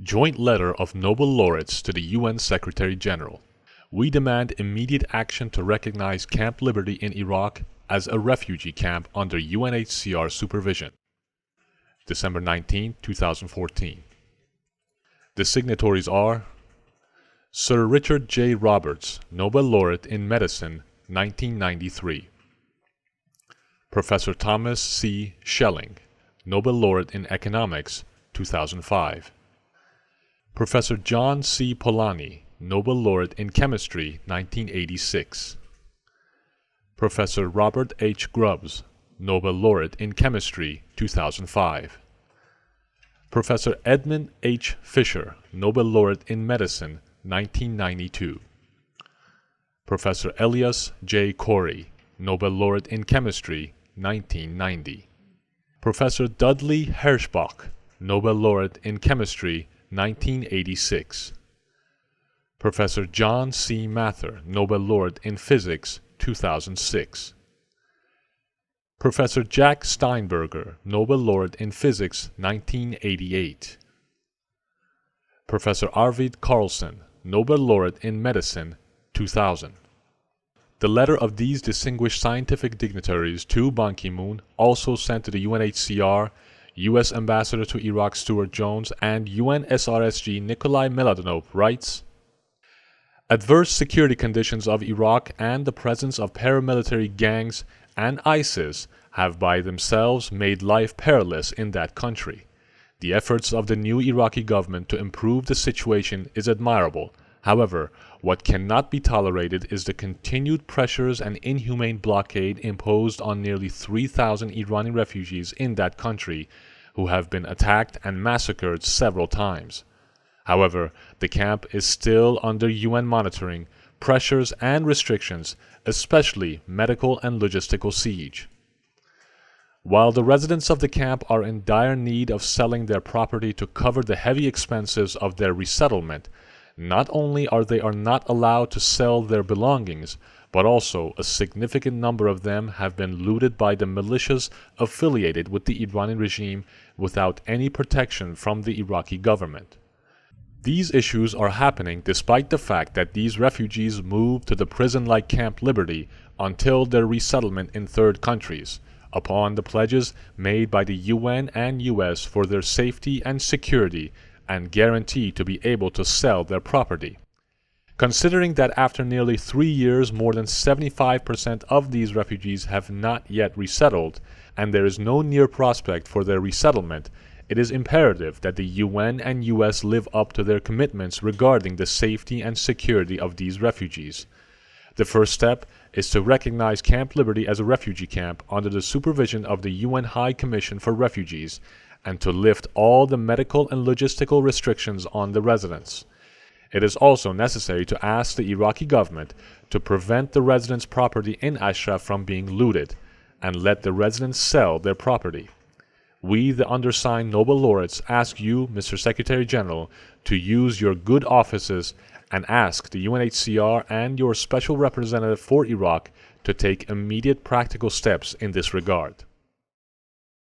Joint Letter of Nobel Laureates to the UN Secretary-General. We demand immediate action to recognize Camp Liberty in Iraq as a refugee camp under UNHCR supervision. December 19, 2014. The signatories are Sir Richard J. Roberts, Nobel Laureate in Medicine, 1993. Professor Thomas C. Schelling, Nobel Laureate in Economics, 2005. Professor John C. Polanyi, Nobel Laureate in Chemistry, 1986. Professor Robert H. Grubbs, Nobel Laureate in Chemistry, 2005. Professor Edmund H. Fisher, Nobel Laureate in Medicine, 1992. Professor Elias J. Corey, Nobel Laureate in Chemistry, 1990. Professor Dudley Herschbach, Nobel Laureate in Chemistry, 1986. Professor John C. Mather, Nobel Laureate in Physics, 2006. Professor Jack Steinberger, Nobel Laureate in Physics, 1988. Professor Arvid Carlsson, Nobel Laureate in Medicine, 2000. The letter of these distinguished scientific dignitaries to Ban Ki-moon, also sent to the UNHCR, U.S. Ambassador to Iraq Stuart Jones, and UNSRSG Nikolai Mladenov, writes, Adverse security conditions of Iraq and the presence of paramilitary gangs and ISIS have by themselves made life perilous in that country. The efforts of the new Iraqi government to improve the situation is admirable. However, what cannot be tolerated is the continued pressures and inhumane blockade imposed on nearly 3,000 Iranian refugees in that country who have been attacked and massacred several times. However, the camp is still under UN monitoring, pressures and restrictions, especially medical and logistical siege. While the residents of the camp are in dire need of selling their property to cover the heavy expenses of their resettlement, not only are they not allowed to sell their belongings, but also a significant number of them have been looted by the militias affiliated with the Iranian regime without any protection from the Iraqi government. These issues are happening despite the fact that these refugees move to the prison-like Camp Liberty until their resettlement in third countries, upon the pledges made by the UN and US for their safety and security and guarantee to be able to sell their property. Considering that after nearly 3 years more than 75% of these refugees have not yet resettled, and there is no near prospect for their resettlement, it is imperative that the UN and US live up to their commitments regarding the safety and security of these refugees. The first step is to recognize Camp Liberty as a refugee camp under the supervision of the UN High Commission for Refugees, and to lift all the medical and logistical restrictions on the residents. It is also necessary to ask the Iraqi government to prevent the residents' property in Ashraf from being looted, and let the residents sell their property. We, the undersigned Nobel Laureates, ask you, Mr. Secretary-General, to use your good offices and ask the UNHCR and your Special Representative for Iraq to take immediate practical steps in this regard.